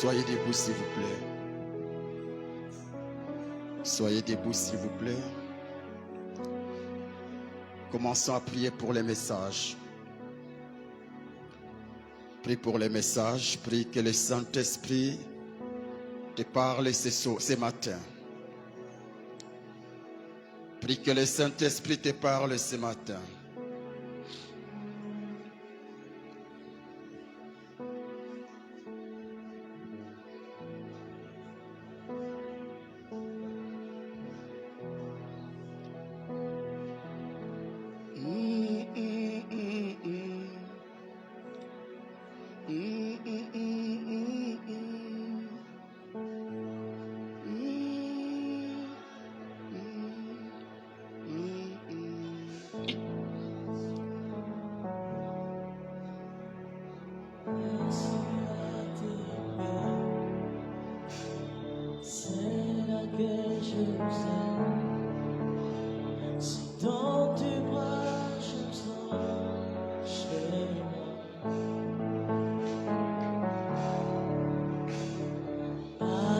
Soyez debout s'il vous plaît. Soyez debout s'il vous plaît. Commençons à prier pour les messages. Prie pour les messages. Prie que le Saint-Esprit te parle ce matin. Prie que le Saint-Esprit te parle ce matin.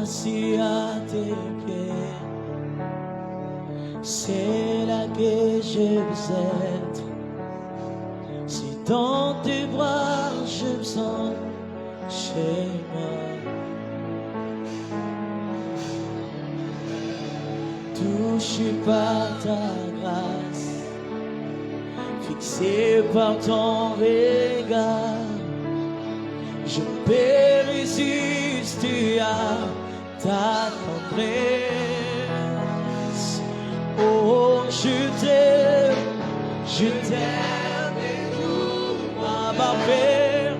Assis à tes pieds, c'est là que je veux être. Si dans tes bras je me sens chez moi, touché par ta grâce, fixé par ton regard, je peux résister à ta tendresse. Oh, je t'aime et tout, ma Père,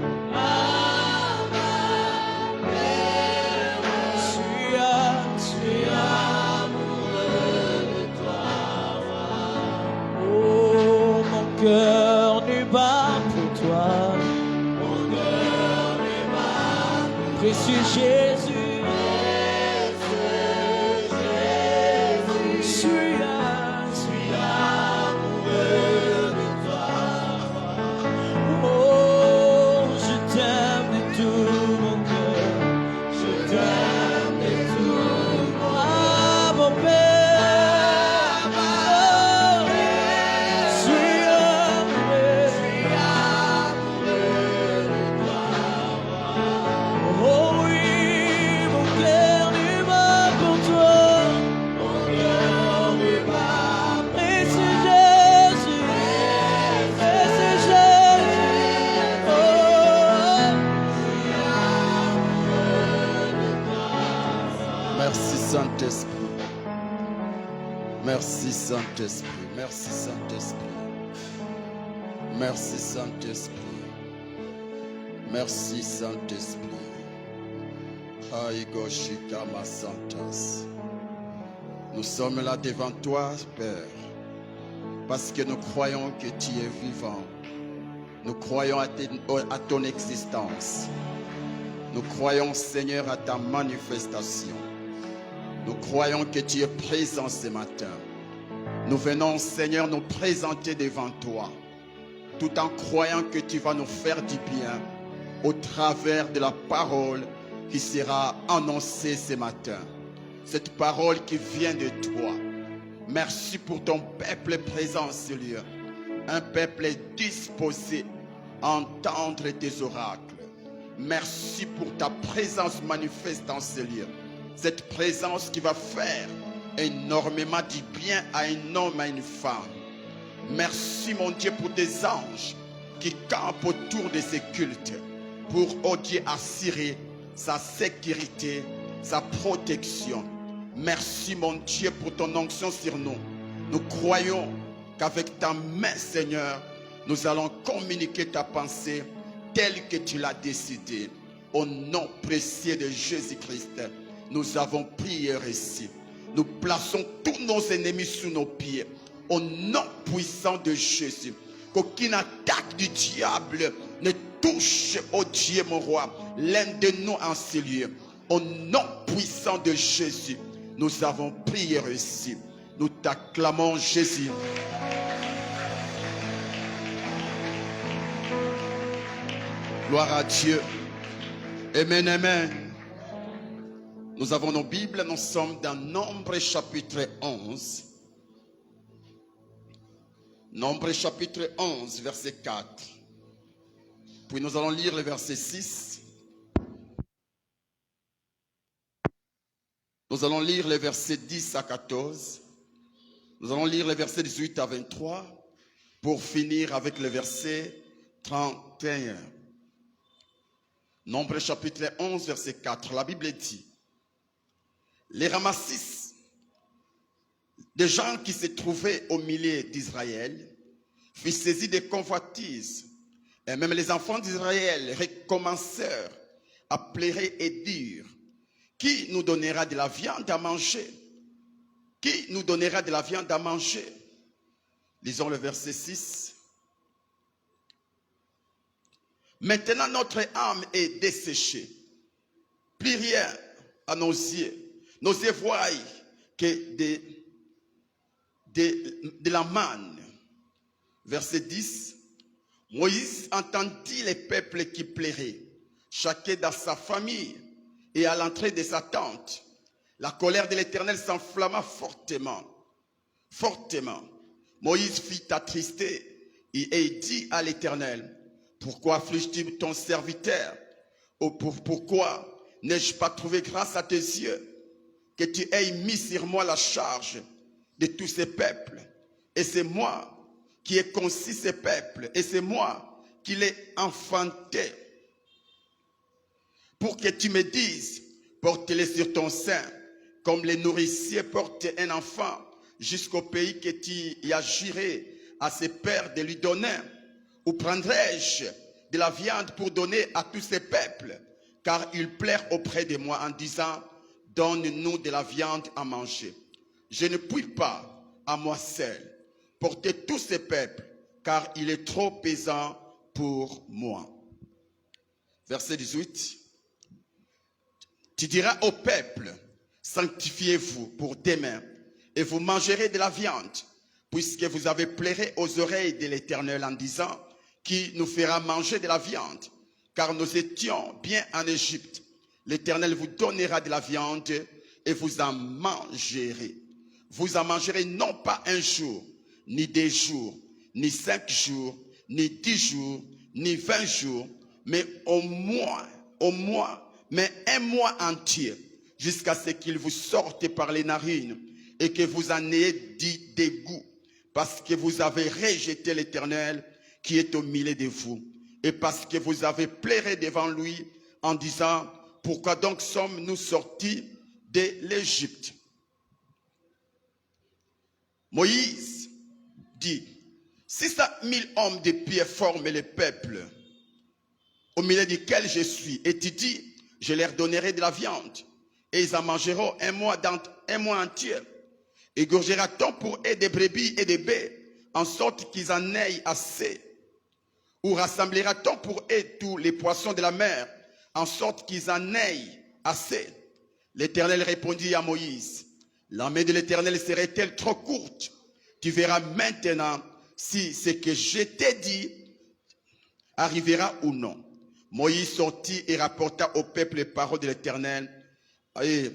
suis amoureux de toi. Oh, mon cœur nu bat pour toi, mon cœur nu bat pour toi. Précieux Jésus. Merci Saint-Esprit, merci Saint-Esprit, merci Saint-Esprit, merci Saint-Esprit. Aïgoshikama Santas. Nous sommes là devant toi, Père, parce que nous croyons que tu es vivant. Nous croyons à ton existence. Nous croyons, Seigneur, à ta manifestation. Nous croyons que tu es présent ce matin. Nous venons, Seigneur, nous présenter devant toi, tout en croyant que tu vas nous faire du bien au travers de la parole qui sera annoncée ce matin. Cette parole qui vient de toi. Merci pour ton peuple présent en ce lieu. Un peuple disposé à entendre tes oracles. Merci pour ta présence manifeste en ce lieu. Cette présence qui va faire énormément du bien à un homme, à une femme. Merci mon Dieu pour des anges qui campent autour de ces cultes pour, oh Dieu, assurer sa sécurité, sa protection. Merci mon Dieu pour ton onction sur nous. Nous croyons qu'avec ta main, Seigneur, nous allons communiquer ta pensée telle que tu l'as décidé. Au nom précieux de Jésus-Christ, nous avons prié ici. Nous plaçons tous nos ennemis sous nos pieds. Au nom puissant de Jésus. Qu'aucune attaque du diable ne touche, oh Dieu mon roi, l'un de nous en ce lieu. Au nom puissant de Jésus, nous avons prié ici. Nous t'acclamons Jésus. Gloire à Dieu. Amen, amen. Nous avons nos Bibles, nous sommes dans Nombre chapitre 11. Nombre chapitre 11, verset 4. Puis nous allons lire le verset 6. Nous allons lire les versets 10 à 14. Nous allons lire les versets 18 à 23 pour finir avec le verset 31. Nombre chapitre 11, verset 4. La Bible dit: les ramassis des gens qui se trouvaient au milieu d'Israël furent saisis de convoitises. Et même les enfants d'Israël recommencèrent à pleurer et dire: qui nous donnera de la viande à manger? Qui nous donnera de la viande à manger? Lisons le verset 6. Maintenant notre âme est desséchée. Plus rien à nos yeux. Nos yeux voient que de la manne. Verset 10. Moïse entendit les peuples qui pleuraient, chacun dans sa famille, et à l'entrée de sa tente. La colère de l'Éternel s'enflamma fortement. Fortement. Moïse fut attristé et dit à l'Éternel: pourquoi affliges-tu ton serviteur? Pourquoi n'ai-je pas trouvé grâce à tes yeux, que tu aies mis sur moi la charge de tous ces peuples? Et c'est moi qui ai conçu ces peuples, et c'est moi qui l'ai enfanté. Pour que tu me dises: porte-les sur ton sein, comme les nourriciers portent un enfant, jusqu'au pays que tu y as juré à ses pères de lui donner. Ou prendrai-je de la viande pour donner à tous ces peuples? Car ils pleurent auprès de moi en disant: donne-nous de la viande à manger. Je ne puis pas à moi seul porter tous ces peuples, car il est trop pesant pour moi. Verset 18. Tu diras au peuple: sanctifiez-vous pour demain, et vous mangerez de la viande, puisque vous avez pleuré aux oreilles de l'Éternel en disant: qui nous fera manger de la viande? Car nous étions bien en Égypte. L'Éternel vous donnera de la viande et vous en mangerez. Vous en mangerez non pas un jour, ni 2 jours, ni 5 jours, ni 10 jours, ni 20 jours, mais mais un mois entier, jusqu'à ce qu'il vous sorte par les narines et que vous en ayez dit dégoût, parce que vous avez rejeté l'Éternel qui est au milieu de vous, et parce que vous avez pleuré devant lui en disant: pourquoi donc sommes-nous sortis de l'Égypte? Moïse dit: 600 000 hommes de pied forment le peuple au milieu duquel je suis. Et tu dis: je leur donnerai de la viande, et ils en mangeront un mois entier. Égorgera-t-on pour eux des brebis et des bœufs, en sorte qu'ils en aient assez? Ou rassemblera-t-on pour eux tous les poissons de la mer, en sorte qu'ils en aient assez? L'Éternel répondit à Moïse: la main de l'Éternel serait-elle trop courte? Tu verras maintenant si ce que je t'ai dit arrivera ou non. Moïse sortit et rapporta au peuple les paroles de l'Éternel. Et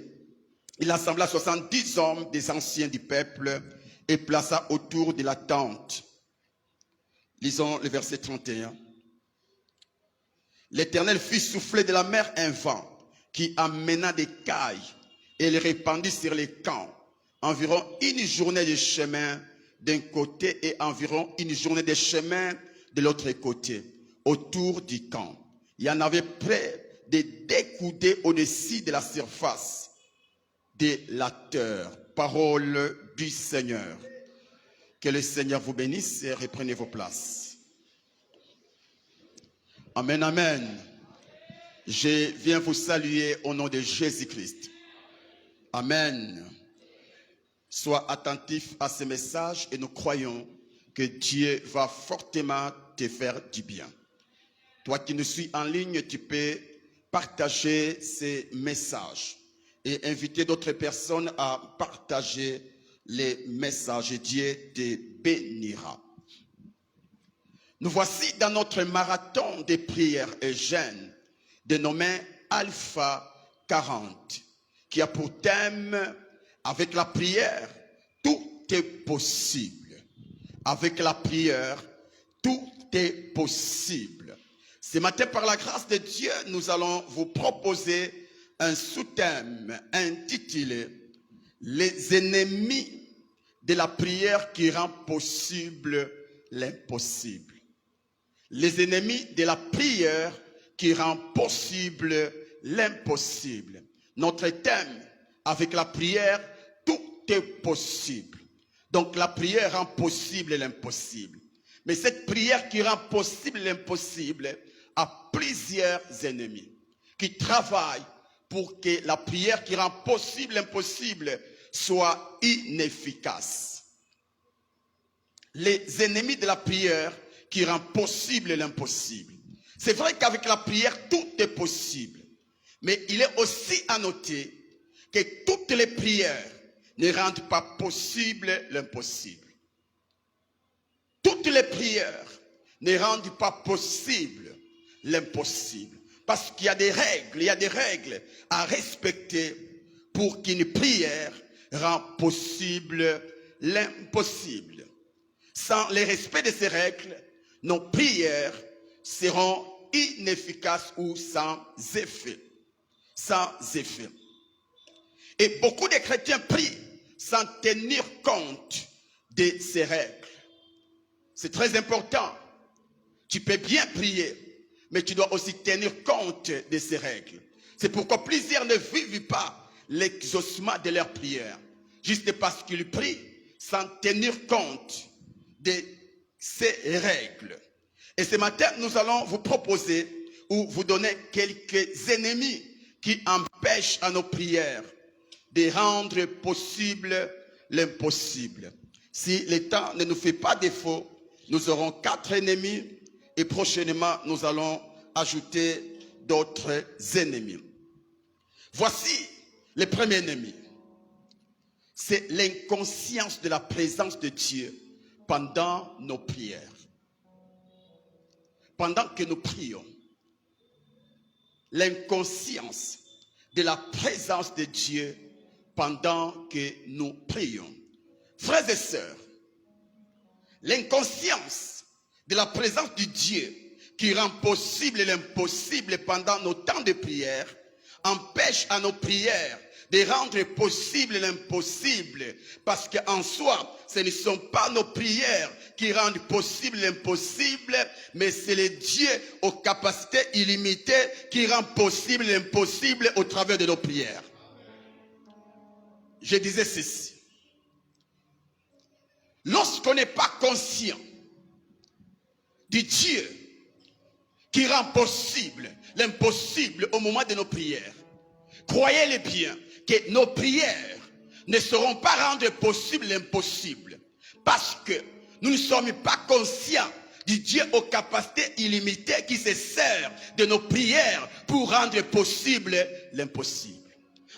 il assembla 70 hommes des anciens du peuple et plaça autour de la tente. Lisons le verset 31. L'Éternel fit souffler de la mer un vent qui amena des cailles et les répandit sur les camps. Environ une journée de chemin d'un côté et environ une journée de chemin de l'autre côté, autour du camp. Il y en avait près de 2 coudées au-dessus de la surface de la terre. Parole du Seigneur. Que le Seigneur vous bénisse et reprenez vos places. Amen, amen. Je viens vous saluer au nom de Jésus-Christ. Amen. Sois attentif à ce message et nous croyons que Dieu va fortement te faire du bien. Toi qui nous suis en ligne, tu peux partager ces messages et inviter d'autres personnes à partager les messages. Dieu te bénira. Nous voici dans notre marathon de prières et jeûnes dénommé Alpha 40, qui a pour thème, avec la prière, tout est possible. Avec la prière, tout est possible. Ce matin, par la grâce de Dieu, nous allons vous proposer un sous-thème intitulé « Les ennemis de la prière qui rend possible l'impossible ». Les ennemis de la prière qui rend possible l'impossible. Notre thème, avec la prière, tout est possible. Donc la prière rend possible l'impossible. Mais cette prière qui rend possible l'impossible a plusieurs ennemis qui travaillent pour que la prière qui rend possible l'impossible soit inefficace. Les ennemis de la prière qui rend possible l'impossible. C'est vrai qu'avec la prière, tout est possible. Mais il est aussi à noter que toutes les prières ne rendent pas possible l'impossible. Toutes les prières ne rendent pas possible l'impossible. Parce qu'il y a des règles à respecter pour qu'une prière rende possible l'impossible. Sans le respect de ces règles, nos prières seront inefficaces ou sans effet. Sans effet. Et beaucoup de chrétiens prient sans tenir compte de ces règles. C'est très important. Tu peux bien prier, mais tu dois aussi tenir compte de ces règles. C'est pourquoi plusieurs ne vivent pas l'exaucement de leur prière, juste parce qu'ils prient sans tenir compte de ces règles. Et ce matin, nous allons vous proposer ou vous donner quelques ennemis qui empêchent à nos prières de rendre possible l'impossible. Si le temps ne nous fait pas défaut, nous aurons 4 ennemis et prochainement nous allons ajouter d'autres ennemis. Voici le premier ennemi. C'est l'inconscience de la présence de Dieu pendant nos prières. Pendant que nous prions, l'inconscience de la présence de Dieu pendant que nous prions. Frères et sœurs, l'inconscience de la présence de Dieu qui rend possible l'impossible pendant nos temps de prière empêche à nos prières de rendre possible l'impossible, parce qu'en soi, ce ne sont pas nos prières qui rendent possible l'impossible, mais c'est le Dieu aux capacités illimitées qui rend possible l'impossible au travers de nos prières. Je disais ceci. Lorsqu'on n'est pas conscient du Dieu qui rend possible l'impossible au moment de nos prières, croyez-le bien que nos prières ne seront pas rendre possible l'impossible, parce que nous ne sommes pas conscients du Dieu aux capacités illimitées qui se sert de nos prières pour rendre possible l'impossible.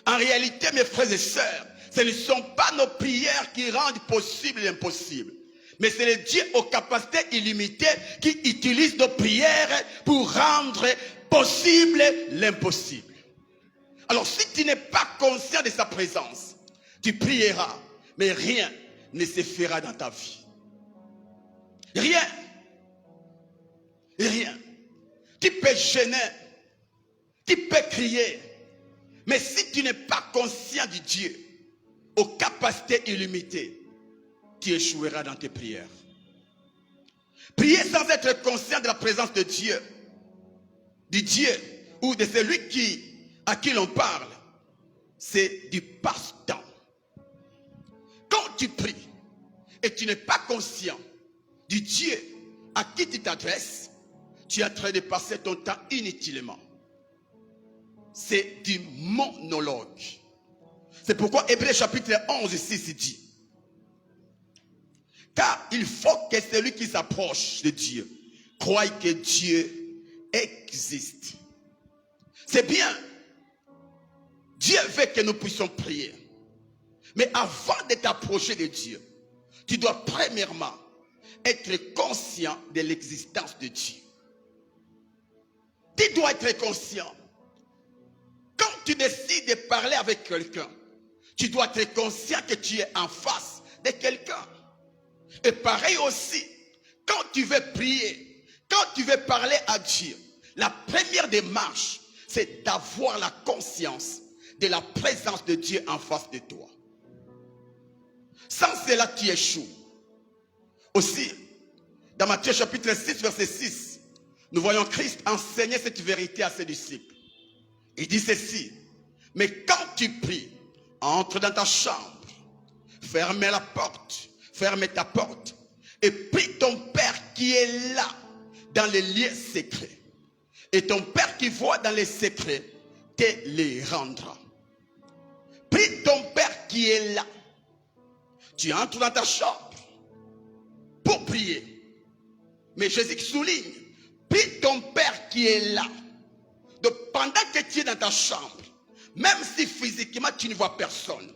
En réalité, mes frères et sœurs, ce ne sont pas nos prières qui rendent possible l'impossible, mais c'est le Dieu aux capacités illimitées qui utilise nos prières pour rendre possible l'impossible. Alors si tu n'es pas conscient de sa présence, tu prieras, mais rien ne se fera dans ta vie. Rien. Rien. Tu peux gêner, tu peux crier, mais si tu n'es pas conscient du Dieu aux capacités illimitées, tu échoueras dans tes prières. Prier sans être conscient de la présence de Dieu, du Dieu ou de celui à qui l'on parle, c'est du passe-temps. Quand tu pries et tu n'es pas conscient du Dieu à qui tu t'adresses, tu es en train de passer ton temps inutilement. C'est du monologue. C'est pourquoi Hébreux chapitre 11, 6 dit: car il faut que celui qui s'approche de Dieu croie que Dieu existe. C'est bien. Dieu veut que nous puissions prier. Mais avant de t'approcher de Dieu, tu dois premièrement être conscient de l'existence de Dieu. Tu dois être conscient. Quand tu décides de parler avec quelqu'un, tu dois être conscient que tu es en face de quelqu'un. Et pareil aussi, quand tu veux prier, quand tu veux parler à Dieu, la première démarche, c'est d'avoir la conscience de la présence de Dieu en face de toi. Sans cela, tu échoues. Aussi, dans Matthieu chapitre 6, verset 6, nous voyons Christ enseigner cette vérité à ses disciples. Il dit ceci: mais quand tu pries, entre dans ta chambre, ferme la porte, ferme ta porte, et prie ton Père qui est là, dans les lieux secrets. Et ton Père qui voit dans les secrets, te les rendra. Prie ton Père qui est là. Tu entres dans ta chambre pour prier. Mais Jésus souligne, prie ton Père qui est là. Donc pendant que tu es dans ta chambre, même si physiquement tu ne vois personne,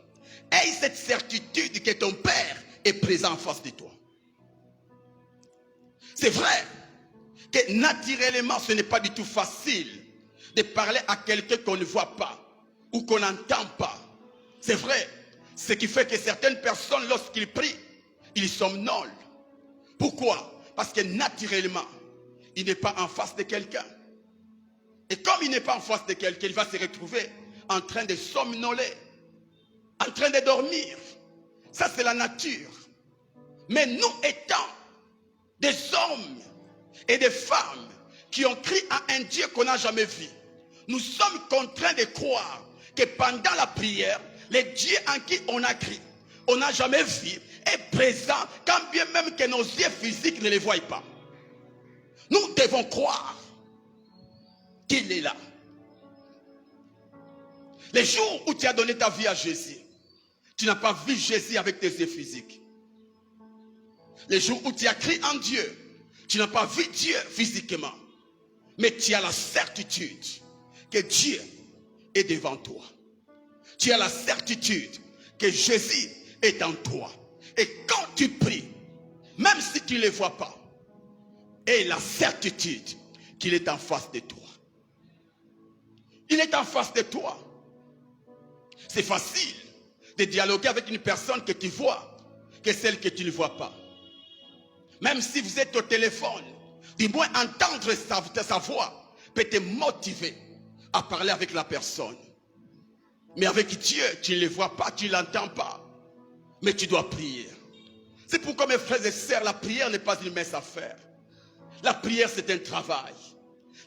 aie cette certitude que ton Père est présent en face de toi. C'est vrai que naturellement ce n'est pas du tout facile de parler à quelqu'un qu'on ne voit pas ou qu'on n'entend pas. C'est vrai, ce qui fait que certaines personnes, lorsqu'ils prient, ils somnolent. Pourquoi? Parce que naturellement, il n'est pas en face de quelqu'un. Et comme il n'est pas en face de quelqu'un, il va se retrouver en train de somnoler, en train de dormir. Ça, c'est la nature. Mais nous étant des hommes et des femmes qui ont cru à un Dieu qu'on n'a jamais vu, nous sommes contraints de croire que pendant la prière, le Dieu en qui on a cru, on n'a jamais vu, est présent, quand bien même que nos yeux physiques ne les voient pas. Nous devons croire qu'il est là. Les jours où tu as donné ta vie à Jésus, tu n'as pas vu Jésus avec tes yeux physiques. Les jours où tu as cru en Dieu, tu n'as pas vu Dieu physiquement. Mais tu as la certitude que Dieu est devant toi. Tu as la certitude que Jésus est en toi. Et quand tu pries, même si tu ne le vois pas, aie la certitude qu'il est en face de toi. Il est en face de toi. C'est facile de dialoguer avec une personne que tu vois que celle que tu ne vois pas. Même si vous êtes au téléphone, du moins entendre sa voix peut te motiver à parler avec la personne. Mais avec Dieu, tu ne le vois pas, tu ne l'entends pas. Mais tu dois prier. C'est pourquoi mes frères et sœurs, la prière n'est pas une mince affaire. La prière, c'est un travail.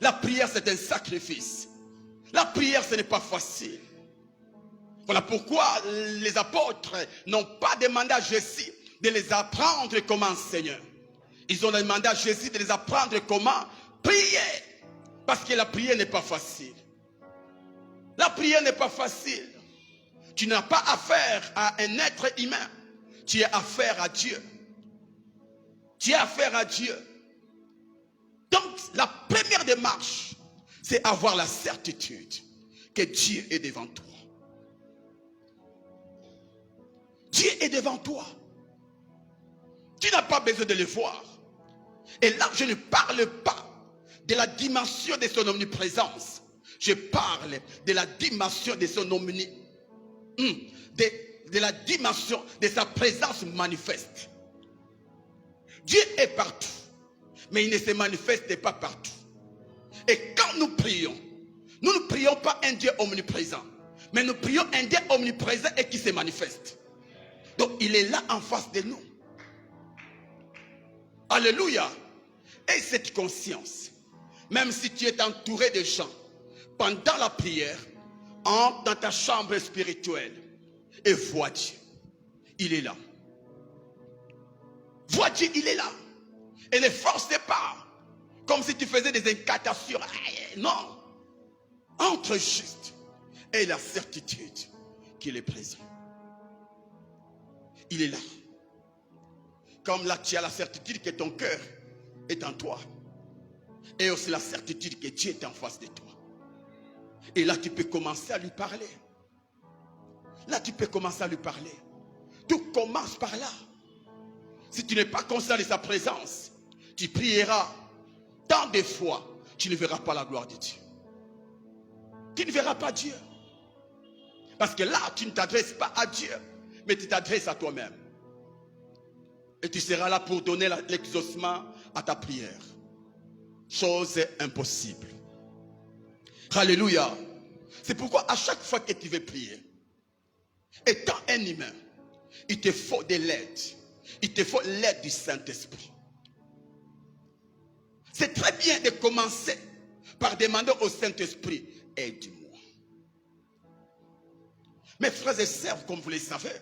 La prière, c'est un sacrifice. La prière, ce n'est pas facile. Voilà pourquoi les apôtres n'ont pas demandé à Jésus de les apprendre comment enseigner. Ils ont demandé à Jésus de les apprendre comment prier. Parce que la prière n'est pas facile. La prière n'est pas facile. Tu n'as pas affaire à un être humain. Tu as affaire à Dieu. Tu as affaire à Dieu. Donc, la première démarche, c'est avoir la certitude que Dieu est devant toi. Dieu est devant toi. Tu n'as pas besoin de le voir. Et là, je ne parle pas de la dimension de son omniprésence. Je parle de la dimension de son de la dimension de sa présence manifeste. Dieu est partout, mais il ne se manifeste pas partout. Et quand nous prions, nous ne prions pas un Dieu omniprésent, mais nous prions un Dieu omniprésent et qui se manifeste. Donc il est là en face de nous. Alléluia. Et cette conscience, même si tu es entouré de gens, pendant la prière, entre dans ta chambre spirituelle et vois Dieu. Il est là. Vois Dieu, il est là. Et ne force pas, comme si tu faisais des incantations. Non. Entre juste et la certitude qu'il est présent. Il est là. Comme là, tu as la certitude que ton cœur est en toi. Et aussi la certitude que Dieu est en face de toi. Et là, tu peux commencer à lui parler. Là, tu peux commencer à lui parler. Tout commence par là. Si tu n'es pas conscient de sa présence, tu prieras tant de fois, tu ne verras pas la gloire de Dieu. Tu ne verras pas Dieu. Parce que là, tu ne t'adresses pas à Dieu, mais tu t'adresses à toi-même. Et tu seras là pour donner l'exaucement à ta prière. Chose impossible. Alléluia. C'est pourquoi à chaque fois que tu veux prier, étant un humain, il te faut de l'aide. Il te faut l'aide du Saint-Esprit. C'est très bien de commencer par demander au Saint-Esprit, aide-moi. Mes frères et sœurs, comme vous le savez,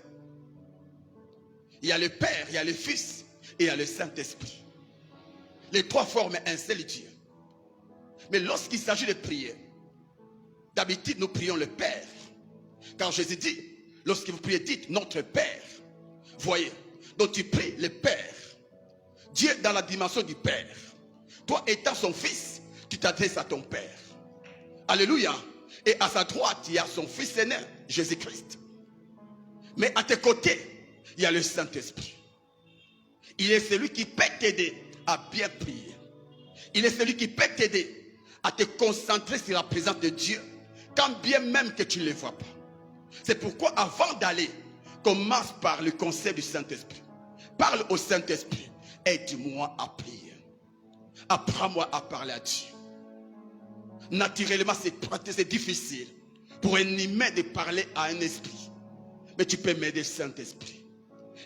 il y a le Père, il y a le Fils et il y a le Saint-Esprit. Les trois forment un seul Dieu. Mais lorsqu'il s'agit de prier, d'habitude nous prions le Père. Car Jésus dit, lorsque vous priez, dites notre Père. Voyez, donc tu pries le Père. Dieu dans la dimension du Père. Toi étant son fils, tu t'adresses à ton Père. Alléluia. Et à sa droite, il y a son fils aîné, Jésus-Christ. Mais à tes côtés, il y a le Saint-Esprit. Il est celui qui peut t'aider à bien prier. Il est celui qui peut t'aider à te concentrer sur la présence de Dieu, quand bien même que tu ne le vois pas. C'est pourquoi avant d'aller, commence par le conseil du Saint-Esprit. Parle au Saint-Esprit. Aide-moi à prier. Apprends-moi à parler à Dieu. Naturellement, c'est difficile pour un humain de parler à un esprit. Mais tu peux m'aider, Saint-Esprit.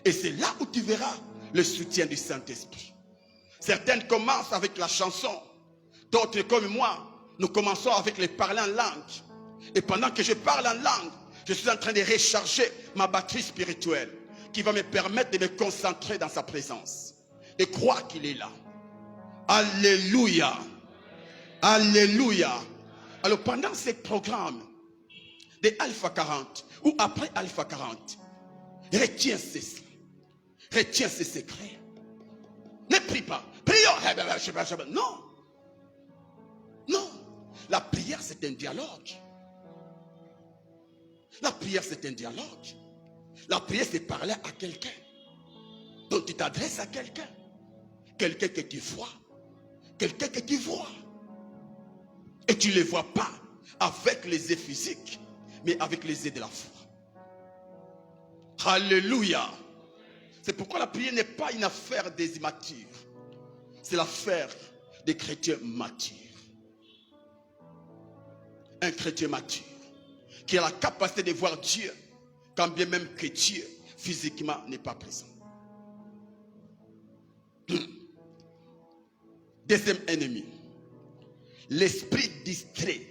Et c'est là où tu verras le soutien du Saint-Esprit. Certaines commencent avec la chanson. D'autres comme moi, nous commençons avec les parler en langue. Et pendant que je parle en langue, je suis en train de recharger ma batterie spirituelle qui va me permettre de me concentrer dans sa présence. Et croire qu'il est là. Alléluia. Alléluia. Alors pendant ces programmes de Alpha 40 ou après Alpha 40, retiens ceci. Retiens ces secrets. Ne prie pas. Prions. Non. Non. La prière, c'est un dialogue. La prière, c'est un dialogue. La prière, c'est parler à quelqu'un. Donc tu t'adresses à quelqu'un. Quelqu'un que tu vois. Quelqu'un que tu vois. Et tu ne les vois pas avec les yeux physiques, mais avec les yeux de la foi. Alléluia. C'est pourquoi la prière n'est pas une affaire des immatures. C'est l'affaire des chrétiens matures. Un chrétien mature qui a la capacité de voir Dieu quand bien même que Dieu physiquement n'est pas présent. Deuxième ennemi, l'esprit distrait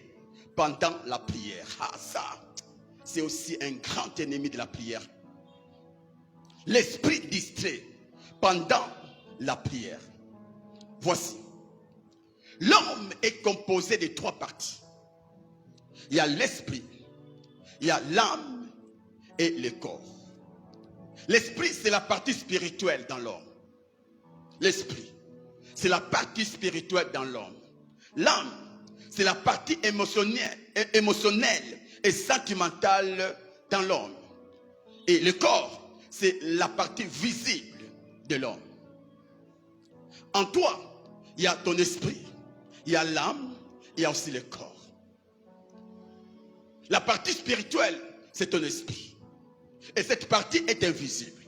pendant la prière. Ah, ça, c'est aussi un grand ennemi de la prière. L'esprit distrait pendant la prière. Voici. L'homme est composé de trois parties. Il y a l'esprit, il y a l'âme et le corps. L'esprit, c'est la partie spirituelle dans l'homme. L'esprit, c'est la partie spirituelle dans l'homme. L'âme, c'est la partie émotionnelle et sentimentale dans l'homme. Et le corps, c'est la partie visible de l'homme. En toi, il y a ton esprit, il y a l'âme, il y a aussi le corps. La partie spirituelle, c'est ton esprit. Et cette partie est invisible.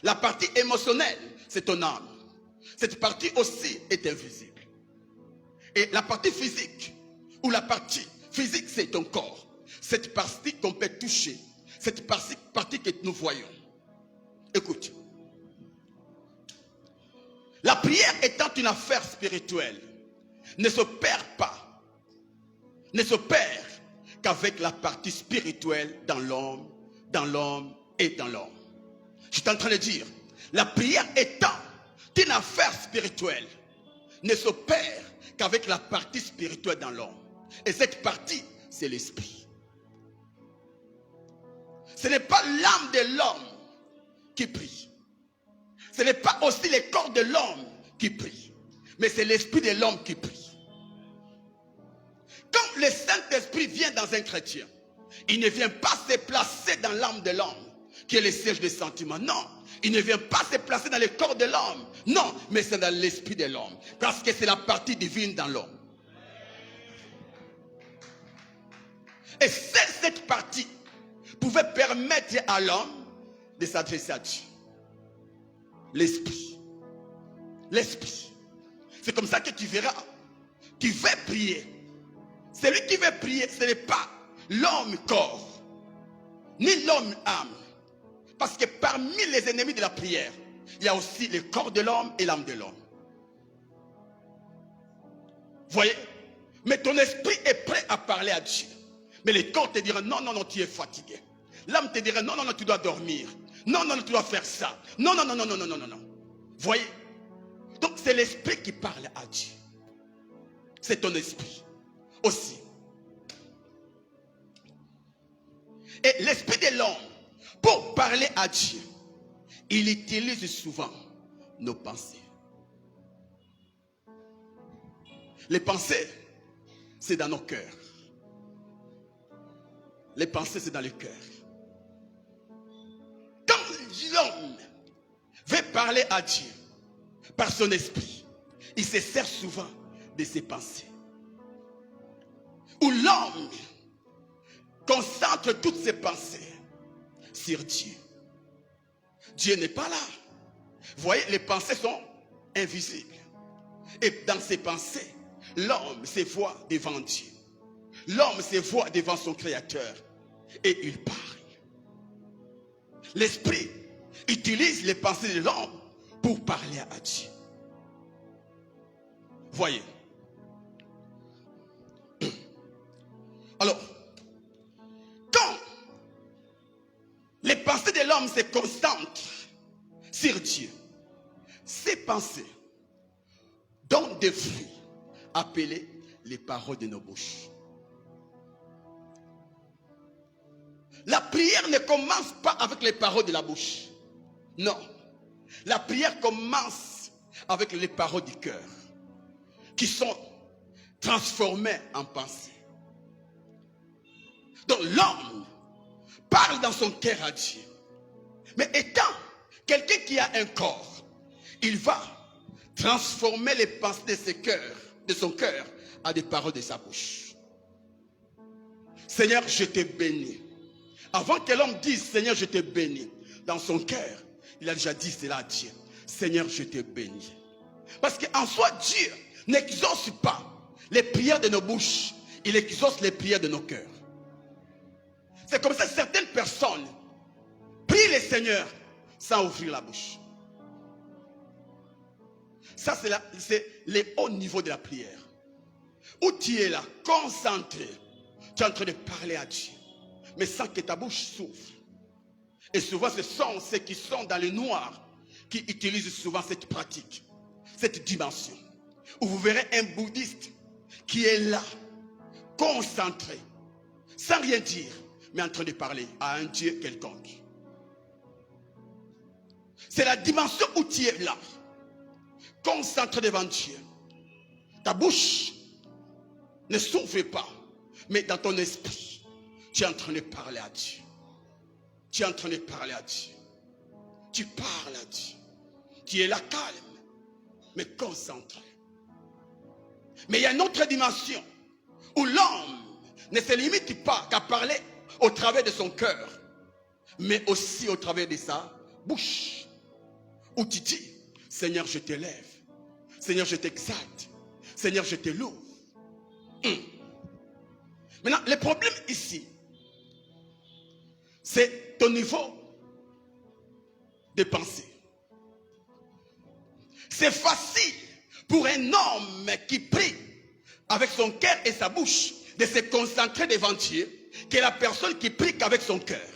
La partie émotionnelle, c'est ton âme. Cette partie aussi est invisible. Et la partie physique, ou la partie physique, c'est ton corps. Cette partie qu'on peut toucher, cette partie que nous voyons. Écoute. La prière étant une affaire spirituelle, ne s'opère pas, ne s'opère qu'avec la partie spirituelle dans l'homme et dans l'homme. Je suis en train de dire, la prière étant une affaire spirituelle, ne s'opère qu'avec la partie spirituelle dans l'homme. Et cette partie, c'est l'esprit. Ce n'est pas l'âme de l'homme qui prie. Ce n'est pas aussi le corps de l'homme qui prie. Mais c'est l'esprit de l'homme qui prie. Quand le Saint-Esprit vient dans un chrétien, il ne vient pas se placer dans l'âme de l'homme, qui est le siège des sentiments. Non, il ne vient pas se placer dans le corps de l'homme. Non, mais c'est dans l'esprit de l'homme. Parce que c'est la partie divine dans l'homme. Et seule cette partie pouvait permettre à l'homme de s'adresser à Dieu. L'esprit. L'esprit. C'est comme ça que tu verras. Tu veux prier. Celui qui veut prier, ce n'est pas l'homme corps, ni l'homme âme. Parce que parmi les ennemis de la prière, il y a aussi le corps de l'homme et l'âme de l'homme. Voyez? Mais ton esprit est prêt à parler à Dieu. Mais le corps te dira non, non, non, tu es fatigué. L'âme te dira non, non, non, tu dois dormir. Non, non, non, tu dois faire ça. Non, non, non, non, non, non, non, non, non. Voyez? Donc c'est l'esprit qui parle à Dieu. C'est ton esprit aussi. Et l'esprit de l'homme, pour parler à Dieu, il utilise souvent nos pensées. Les pensées, c'est dans nos cœurs. Les pensées, c'est dans le cœur. Quand l'homme veut parler à Dieu par son esprit, il se sert souvent de ses pensées. Où l'homme concentre toutes ses pensées sur Dieu. Dieu n'est pas là. Vous voyez, les pensées sont invisibles. Et dans ses pensées, l'homme se voit devant Dieu. L'homme se voit devant son Créateur. Et il parle. L'esprit utilise les pensées de l'homme pour parler à Dieu. Voyez. Alors, quand les pensées de l'homme se concentrent sur Dieu, ces pensées donnent des fruits appelés les paroles de nos bouches. La prière ne commence pas avec les paroles de la bouche. Non. La prière commence avec les paroles du cœur qui sont transformées en pensées. Donc l'homme parle dans son cœur à Dieu. Mais étant quelqu'un qui a un corps, il va transformer les pensées de son cœur à des paroles de sa bouche. Seigneur, je te bénis. Avant que l'homme dise Seigneur, je te bénis, dans son cœur, il a déjà dit cela à Dieu. Seigneur, je te bénis. Parce qu'en soi, Dieu n'exauce pas les prières de nos bouches, il exauce les prières de nos cœurs. C'est comme ça que certaines personnes prient le Seigneur sans ouvrir la bouche. Ça, c'est le haut niveau de la prière. Où tu es là, concentré, tu es en train de parler à Dieu, mais sans que ta bouche s'ouvre. Et souvent, ce sont ceux qui sont dans le noir qui utilisent souvent cette pratique, cette dimension. Où vous verrez un bouddhiste qui est là, concentré, sans rien dire, mais en train de parler à un Dieu quelconque. C'est la dimension où tu es là, concentré devant Dieu. Ta bouche ne s'ouvre pas, mais dans ton esprit, tu es en train de parler à Dieu. Tu es en train de parler à Dieu. Tu parles à Dieu. Tu es là calme, mais concentré. Mais il y a une autre dimension où l'homme ne se limite pas qu'à parler au travers de son cœur, mais aussi au travers de sa bouche. Où tu dis, Seigneur, je t'élève. Seigneur, je t'exalte. Seigneur, je te loue. Maintenant, le problème ici, c'est ton niveau de pensée. C'est facile pour un homme qui prie avec son cœur et sa bouche de se concentrer devant Dieu que la personne qui prie qu'avec son cœur.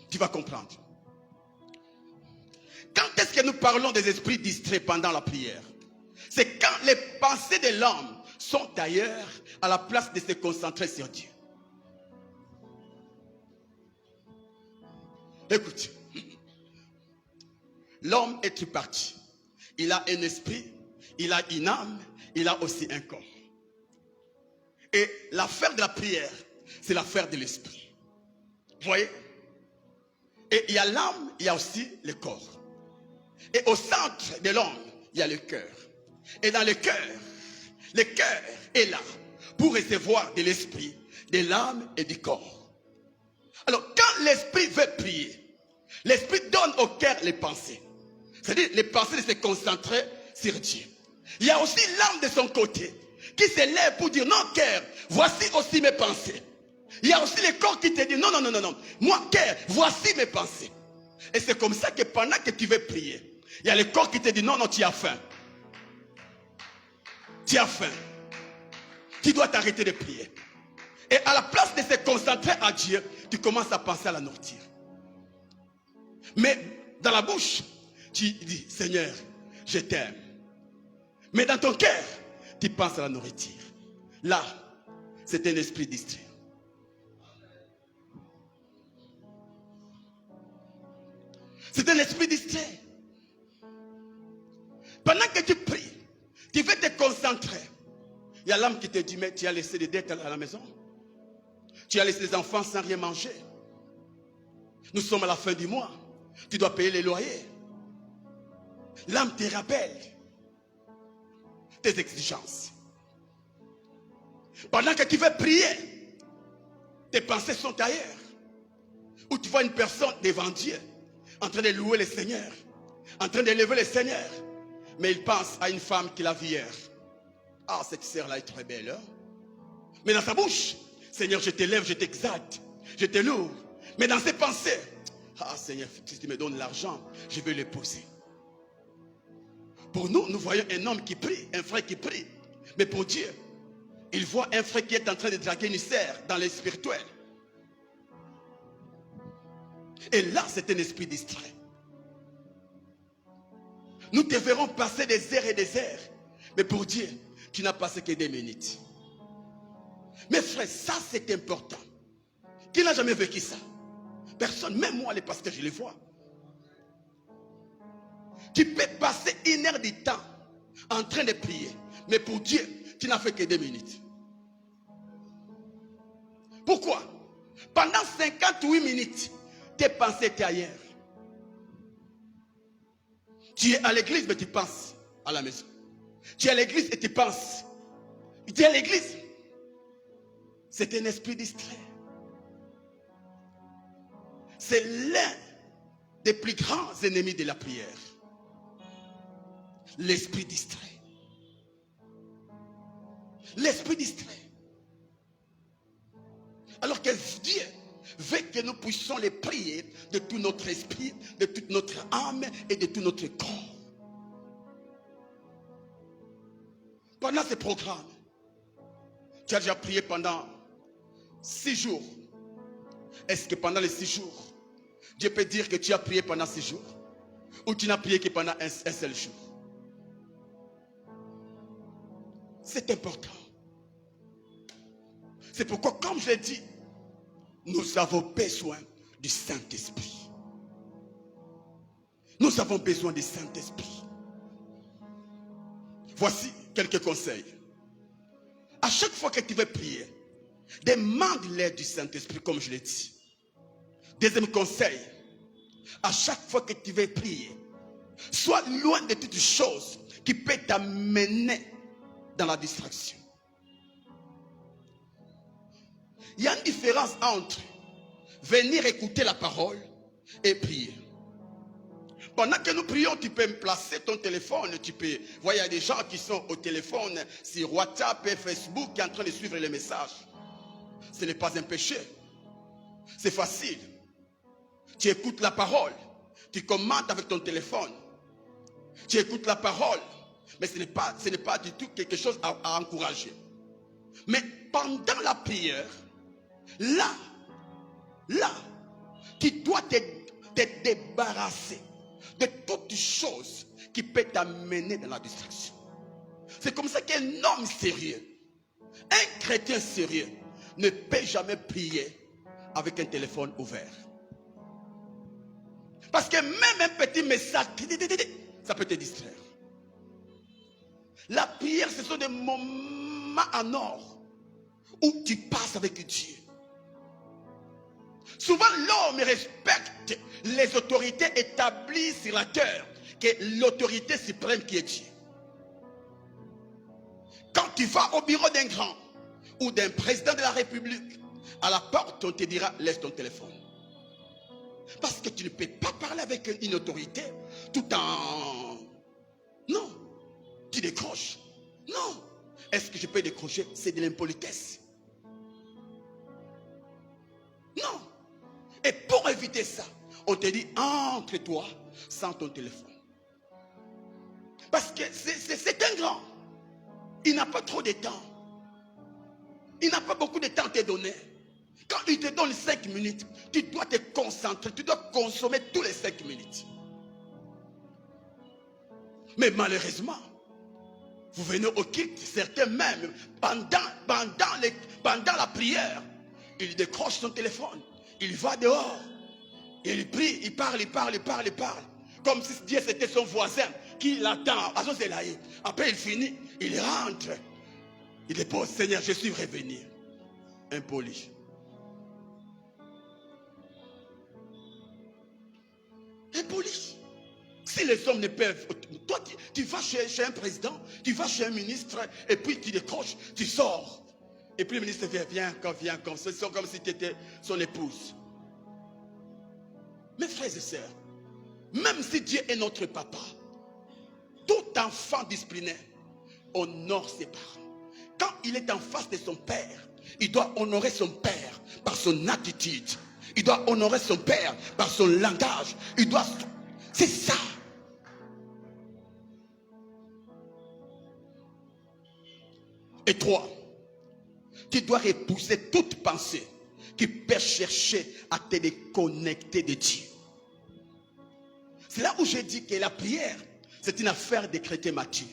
Tu vas comprendre. Quand est-ce que nous parlons des esprits distraits pendant la prière? C'est quand les pensées de l'homme sont ailleurs à la place de se concentrer sur Dieu. Écoute, l'homme est tripartite. Il a un esprit, il a une âme, il a aussi un corps. Et l'affaire de la prière, c'est l'affaire de l'esprit. Vous voyez? Et il y a l'âme, il y a aussi le corps. Et au centre de l'homme, il y a le cœur. Et dans le cœur est là pour recevoir de l'esprit de l'âme et du corps. Alors, quand l'esprit veut prier, l'esprit donne au cœur les pensées. C'est-à-dire les pensées de se concentrer sur Dieu. Il y a aussi l'âme de son côté qui se lève pour dire non, cœur, voici aussi mes pensées. Il y a aussi le corps qui te dit non, non, non, non, non. Moi, cœur, voici mes pensées. Et c'est comme ça que pendant que tu veux prier, il y a le corps qui te dit non, non, tu as faim. Tu as faim. Tu dois t'arrêter de prier. Et à la place de se concentrer à Dieu, tu commences à penser à la nourriture. Mais dans la bouche, tu dis Seigneur, je t'aime. Mais dans ton cœur, tu penses à la nourriture. Là, c'est un esprit distrait. C'est un esprit distrait. Pendant que tu pries, tu veux te concentrer. Il y a l'âme qui te dit, mais tu as laissé des dettes à la maison. Tu as laissé les enfants sans rien manger. Nous sommes à la fin du mois. Tu dois payer les loyers. L'âme te rappelle tes exigences. Pendant que tu veux prier, tes pensées sont ailleurs. Ou tu vois une personne devant Dieu, en train de louer le Seigneur, en train d'élever le Seigneur. Mais il pense à une femme qu'il a vue hier. Ah, cette sœur-là est très belle. Hein? Mais dans sa bouche, Seigneur, je t'élève, je t'exalte, je te loue. Mais dans ses pensées, ah Seigneur, si tu me donnes l'argent, je vais l'épouser. Pour nous, nous voyons un homme qui prie, un frère qui prie. Mais pour Dieu, il voit un frère qui est en train de draguer une sœur dans le spirituel. Et là, c'est un esprit distrait. Nous te verrons passer des heures et des heures. Mais pour Dieu, tu n'as passé que 2 minutes. Mes frères, ça c'est important. Qui n'a jamais vécu ça? Personne, même moi les pasteurs, je les vois. Tu peux passer 1 heure de temps en train de prier. Mais pour Dieu, tu n'as fait que 2 minutes. Pourquoi? Pendant 58 minutes, tes pensées étaient ailleurs. Tu es à l'église, mais tu penses à la maison. Tu es à l'église et tu penses. Tu es à l'église. C'est un esprit distrait. C'est l'un des plus grands ennemis de la prière. L'esprit distrait. L'esprit distrait. Alors que Dieu veut que nous puissions les prier de tout notre esprit, de toute notre âme et de tout notre corps. Pendant ce programme, tu as déjà prié pendant 6 jours. Est-ce que pendant les 6 jours, Dieu peut dire que tu as prié pendant 6 jours? Ou tu n'as prié que pendant un seul jour? C'est important. C'est pourquoi, comme je l'ai dit, nous avons besoin du Saint-Esprit. Nous avons besoin du Saint-Esprit. Voici quelques conseils. À chaque fois que tu veux prier, demande l'aide du Saint-Esprit, comme je l'ai dit. Deuxième conseil, à chaque fois que tu veux prier, sois loin de toutes choses qui peuvent t'amener dans la distraction. Il y a une différence entre venir écouter la parole et prier. Pendant que nous prions, tu peux me placer ton téléphone. Tu peux voir, il y a des gens qui sont au téléphone sur WhatsApp et Facebook qui sont en train de suivre les messages. Ce n'est pas un péché. C'est facile. Tu écoutes la parole. Tu commentes avec ton téléphone. Tu écoutes la parole. Mais ce n'est pas du tout quelque chose à encourager. Mais pendant la prière, là, tu dois te débarrasser de toutes choses qui peuvent t'amener dans la distraction. C'est comme ça qu'un homme sérieux, un chrétien sérieux, ne peut jamais prier avec un téléphone ouvert. Parce que même un petit message, ça peut te distraire. La prière, ce sont des moments en or où tu passes avec Dieu. Souvent, l'homme respecte les autorités établies sur la terre, que l'autorité suprême qui est Dieu. Quand tu vas au bureau d'un grand, ou d'un président de la République, à la porte, on te dira, laisse ton téléphone. Parce que tu ne peux pas parler avec une autorité tout en... Non, tu décroches. Non. Est-ce que je peux décrocher? C'est de l'impolitesse. Non. Et pour éviter ça, on te dit, entre-toi sans ton téléphone. Parce que c'est un grand. Il n'a pas trop de temps. Il n'a pas beaucoup de temps à te donner. Quand il te donne 5 minutes, tu dois te concentrer, tu dois consommer tous les 5 minutes. Mais malheureusement, vous venez au culte, certains même, pendant la prière, il décroche son téléphone, il va dehors, il prie, il parle. Comme si Dieu c'était son voisin qui l'attend. Après il finit, il rentre, il dépose, Seigneur, je suis revenu. Impoli. Impoli. Si les hommes ne peuvent... Toi, tu vas chez un président, tu vas chez un ministre, et puis tu décroches, tu sors. Et puis le ministre viens comme ça. C'est comme si tu étais son épouse. Mes frères et sœurs, même si Dieu est notre papa, tout enfant discipliné honore ses parents. Quand il est en face de son père, il doit honorer son père par son attitude. Il doit honorer son père par son langage. Il doit... C'est ça. Et 3, tu dois repousser toute pensée qui peut chercher à te déconnecter de Dieu. C'est là où j'ai dit que la prière, c'est une affaire de chrétiens matures.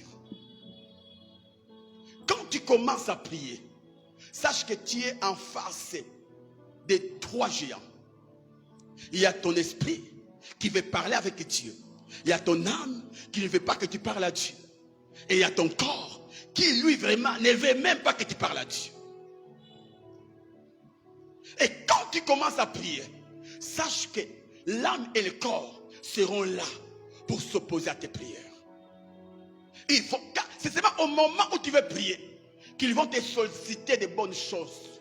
Quand tu commences à prier, sache que tu es en face de 3 géants. Il y a ton esprit qui veut parler avec Dieu. Il y a ton âme qui ne veut pas que tu parles à Dieu. Et il y a ton corps qui lui vraiment ne veut même pas que tu parles à Dieu. Et quand tu commences à prier, sache que l'âme et le corps seront là pour s'opposer à tes prières. C'est seulement au moment où tu veux prier qu'ils vont te solliciter de bonnes choses.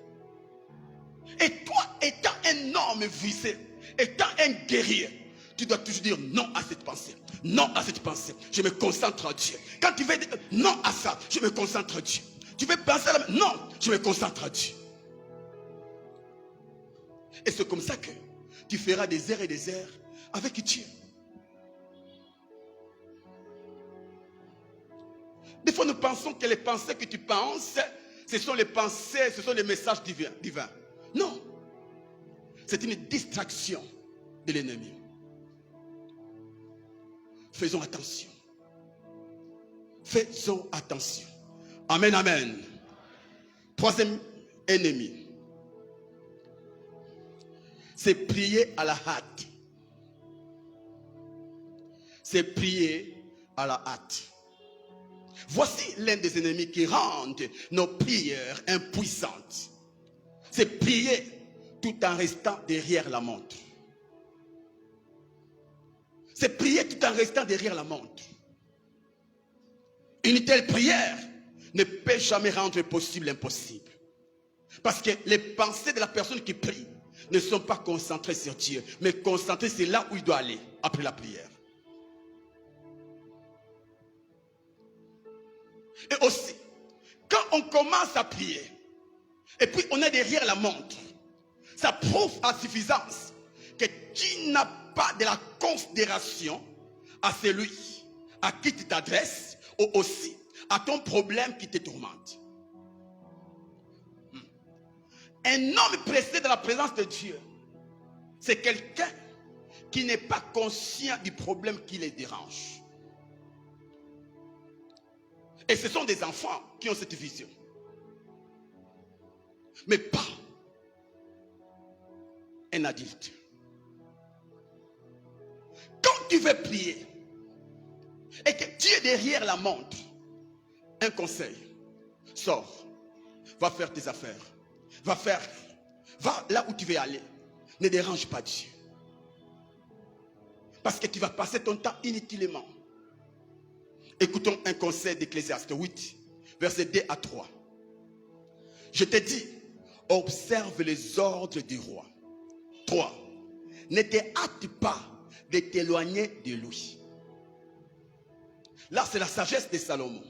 Et toi, étant un homme visé, étant un guerrier, tu dois toujours dire non à cette pensée. Non à cette pensée. Je me concentre en Dieu. Quand tu veux dire non à ça, je me concentre en Dieu. Tu veux penser à la... Non, je me concentre en Dieu. Et c'est comme ça que tu feras des heures et des heures avec Dieu. Des fois, nous pensons que les pensées que tu penses, ce sont les pensées, ce sont les messages divins. Non. C'est une distraction de l'ennemi. Faisons attention. Faisons attention. Amen, amen. 3e ennemi. C'est prier à la hâte. C'est prier à la hâte. Voici l'un des ennemis qui rendent nos prières impuissantes. C'est prier tout en restant derrière la montre. C'est prier tout en restant derrière la montre. Une telle prière ne peut jamais rendre possible l'impossible. Parce que les pensées de la personne qui prie ne sont pas concentrées sur Dieu, mais concentrées c'est là où il doit aller après la prière. Et aussi, quand on commence à prier, et puis on est derrière la montre, ça prouve à suffisance que tu n'as pas de la considération à celui à qui tu t'adresses, ou aussi à ton problème qui te tourmente. Un homme pressé dans la présence de Dieu, c'est quelqu'un qui n'est pas conscient du problème qui les dérange. Et ce sont des enfants qui ont cette vision. Mais pas un adulte. Quand tu veux prier et que tu es derrière la montre, un conseil, sors, va faire tes affaires, va là où tu veux aller, ne dérange pas Dieu. Parce que tu vas passer ton temps inutilement. Écoutons un conseil d'Ecclésiaste 8, versets 2 à 3. Je te dis, observe les ordres du roi. 3. Ne te hâte pas de t'éloigner de lui. Là, c'est la sagesse de Salomon.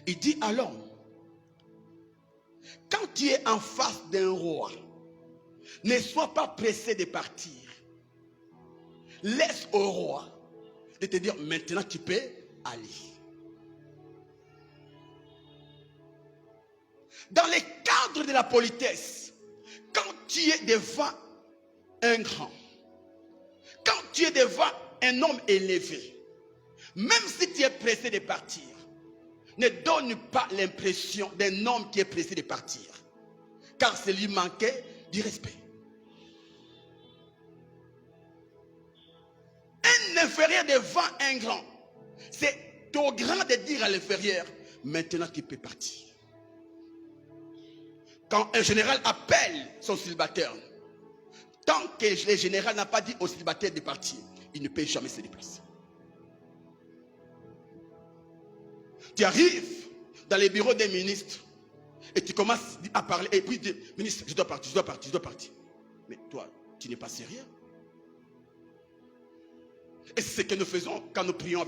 Il dit à l'homme, quand tu es en face d'un roi, ne sois pas pressé de partir. Laisse au roi de te dire, maintenant tu peux aller. Dans le cadre de la politesse, quand tu es devant un grand, quand tu es devant un homme élevé, même si tu es pressé de partir, ne donne pas l'impression d'un homme qui est pressé de partir, car c'est lui manquer du respect. Un inférieur devant un grand, c'est au grand de dire à l'inférieur, maintenant tu peux partir. Quand un général appelle son célibataire, tant que le général n'a pas dit au célibataire de partir, il ne peut jamais se déplacer. Tu arrives dans les bureaux des ministres et tu commences à parler et puis tu dis, ministre, je dois partir, je dois partir, je dois partir. Mais toi, tu n'es pas sérieux. Et c'est ce que nous faisons quand nous prions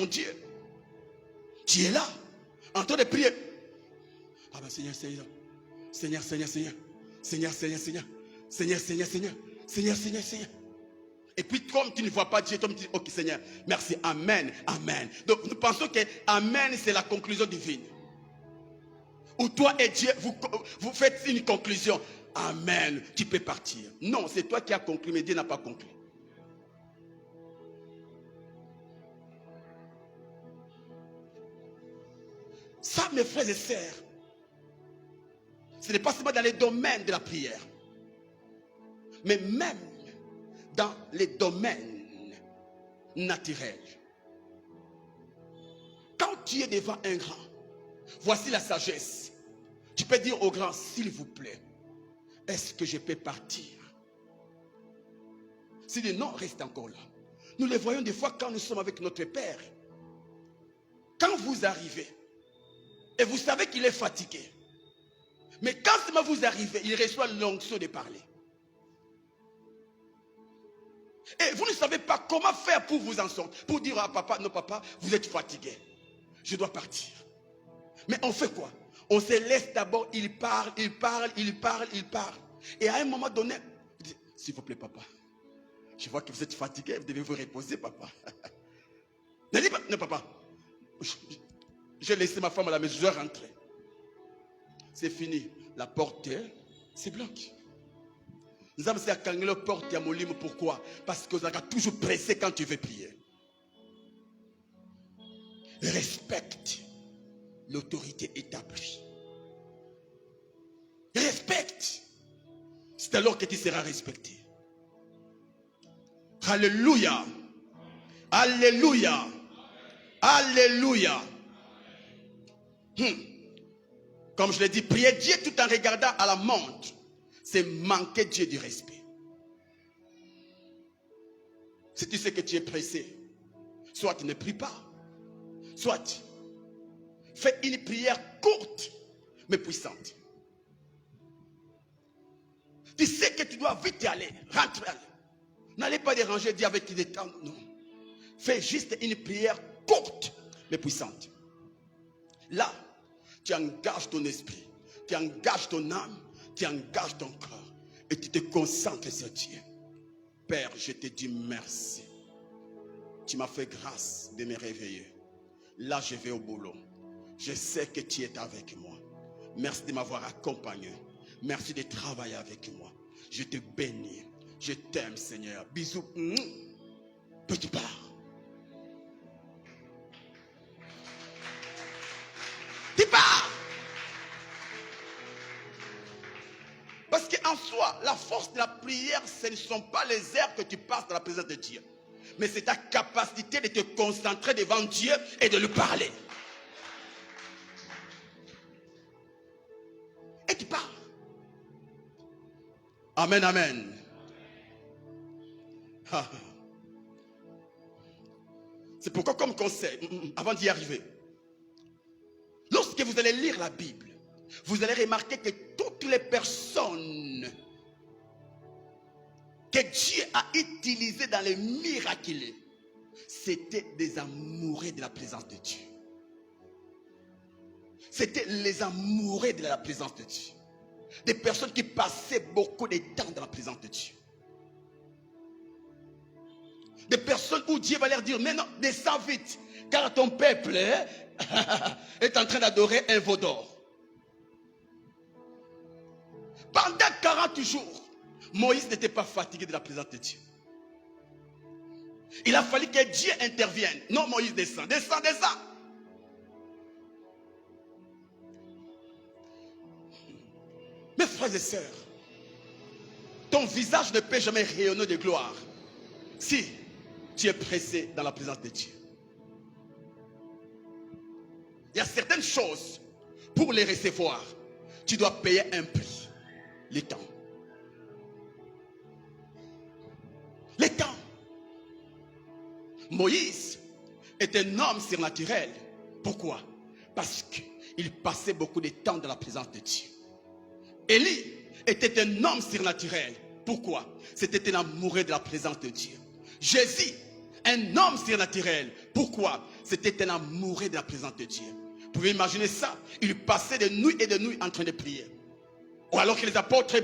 Dieu. Tu es là, en train de prier. Ah ben Seigneur, Seigneur, Seigneur, Seigneur, Seigneur, Seigneur, Seigneur, Seigneur, Seigneur, Seigneur, Seigneur, Seigneur, Seigneur, Seigneur. Et puis comme tu ne vois pas Dieu, tu dis, ok Seigneur, merci, Amen, Amen. Donc nous pensons que Amen c'est la conclusion divine. Où toi et Dieu, vous faites une conclusion. Amen, tu peux partir. Non, c'est toi qui as conclu, mais Dieu n'a pas conclu. Ça, mes frères et sœurs, ce n'est pas seulement dans les domaines de la prière, mais même dans les domaines naturels. Quand tu es devant un grand, voici la sagesse. Tu peux dire au grand, s'il vous plaît, est-ce que je peux partir? S'il dit non, reste encore là. Nous les voyons des fois quand nous sommes avec notre Père. Quand vous arrivez, et vous savez qu'il est fatigué, mais quand seulement vous arrivez, il reçoit l'onction de parler. Et vous ne savez pas comment faire pour vous en sortir. Pour dire à papa, non papa, vous êtes fatigué. Je dois partir. Mais on fait quoi? On se laisse d'abord, il parle, il parle, il parle, il parle. Et à un moment donné, il dit, s'il vous plaît papa, je vois que vous êtes fatigué, vous devez vous reposer papa. Ne dis pas, non papa, j'ai laissé ma femme à la maison, je dois rentrer. C'est fini. La porte, c'est bloqué. Nous avons quand la porte à Molimo. Pourquoi? Parce que vous avez toujours pressé quand tu veux prier. Respecte l'autorité établie. Respecte. C'est alors que tu seras respecté. Alléluia. Alléluia. Alléluia. Comme je l'ai dit, prier Dieu tout en regardant à la montre, c'est manquer Dieu du respect. Si tu sais que tu es pressé, soit tu ne pries pas, soit fais une prière courte mais puissante. Tu sais que tu dois vite y aller, rentre. N'allez pas déranger Dieu avec des temps, non. Fais juste une prière courte mais puissante. Là, tu engages ton esprit, tu engages ton âme, tu engages ton corps et tu te concentres sur Dieu. Père, je te dis merci. Tu m'as fait grâce de me réveiller. Là, je vais au boulot. Je sais que tu es avec moi. Merci de m'avoir accompagné. Merci de travailler avec moi. Je te bénis. Je t'aime, Seigneur. Bisous. Petit part. Tu pars. Parce qu'en soi, la force de la prière, ce ne sont pas les heures que tu passes dans la présence de Dieu. Mais c'est ta capacité de te concentrer devant Dieu et de lui parler. Et tu pars. Amen, amen. C'est pourquoi comme conseil, avant d'y arriver, lorsque vous allez lire la Bible, vous allez remarquer que toutes les personnes que Dieu a utilisées dans les miracles, c'était des amoureux de la présence de Dieu. C'était les amoureux de la présence de Dieu. Des personnes qui passaient beaucoup de temps dans la présence de Dieu. Des personnes où Dieu va leur dire, mais non, descends vite, car ton peuple est en train d'adorer un veau d'or. Pendant 40 jours, Moïse n'était pas fatigué de la présence de Dieu. Il a fallu que Dieu intervienne. Non, Moïse, descend, descend, descend. Mes frères et sœurs, ton visage ne peut jamais rayonner de gloire si tu es pressé dans la présence de Dieu. Il y a certaines choses, pour les recevoir, tu dois payer un prix. Le temps. Le temps. Moïse est un homme surnaturel. Pourquoi? Parce qu'il passait beaucoup de temps dans la présence de Dieu. Élie était un homme surnaturel. Pourquoi? C'était un amoureux de la présence de Dieu. Jésus, un homme surnaturel. Pourquoi? C'était un amoureux de la présence de Dieu. Vous pouvez imaginer ça? Il passait de nuit et de nuit en train de prier. Ou alors que les apôtres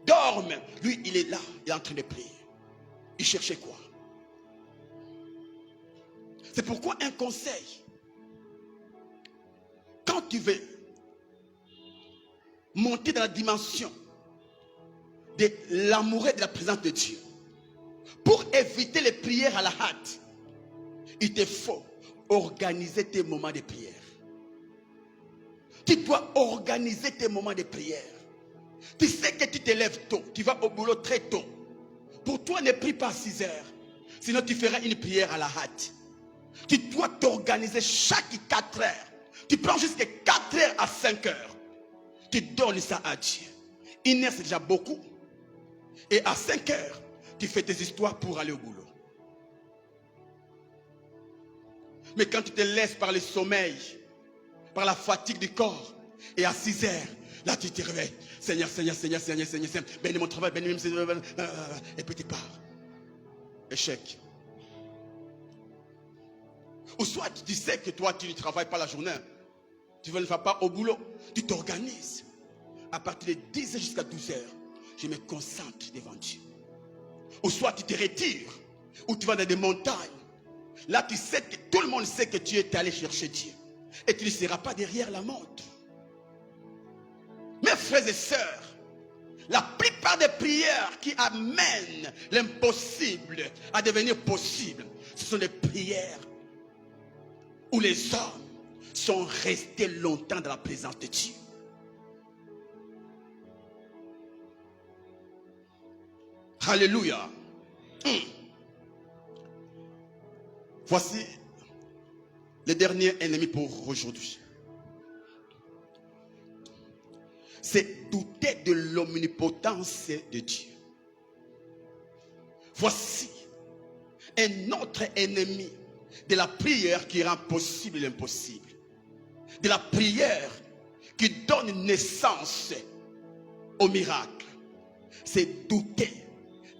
dorment. Lui, il est là, il est en train de prier. Il cherchait quoi? C'est pourquoi un conseil. Quand tu veux monter dans la dimension de l'amoureux de la présence de Dieu, pour éviter les prières à la hâte, il te faut organiser tes moments de prière. Tu dois organiser tes moments de prière. Tu sais que tu te lèves tôt, tu vas au boulot très tôt. Pour toi, ne prie pas à 6 heures. Sinon, tu feras une prière à la hâte. Tu dois t'organiser chaque 4 heures. Tu prends jusqu'à 4 heures à 5 heures. Tu donnes ça à Dieu. 1 heure, c'est déjà beaucoup. Et à 5 heures, tu fais tes histoires pour aller au boulot. Mais quand tu te laisses par le sommeil, par la fatigue du corps, et à 6 heures, là tu te réveilles. Seigneur, Seigneur, Seigneur, Seigneur, Seigneur, Seigneur, bénis mon travail, bénis mon... Et puis tu pars. Échec. Ou soit tu sais que toi tu ne travailles pas la journée. Tu ne vas pas au boulot. Tu t'organises. À partir de 10 heures jusqu'à 12 heures, je me concentre devant Dieu. Ou soit tu te retires. Ou tu vas dans des montagnes. Là tu sais que tout le monde sait que tu es allé chercher Dieu. Et tu ne seras pas derrière la montre. Mes frères et sœurs, la plupart des prières qui amènent l'impossible à devenir possible, ce sont des prières où les hommes sont restés longtemps dans la présence de Dieu. Alléluia. Voici le dernier ennemi pour aujourd'hui. C'est douter de l'omnipotence de Dieu. Voici un autre ennemi de la prière qui rend possible l'impossible. De la prière qui donne naissance au miracle. C'est douter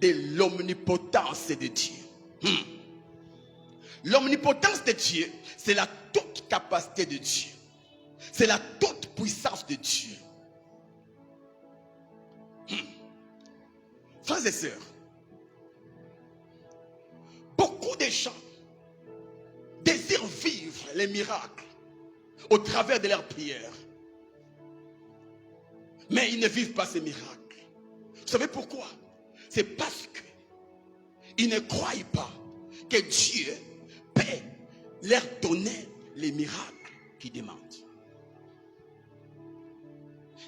de l'omnipotence de Dieu. L'omnipotence de Dieu, c'est la toute capacité de Dieu. C'est la toute puissance de Dieu. Frères et sœurs, beaucoup de gens désirent vivre les miracles au travers de leurs prières. Mais ils ne vivent pas ces miracles. Vous savez pourquoi? C'est parce qu'ils ne croient pas que Dieu peut leur donner les miracles qu'ils demandent.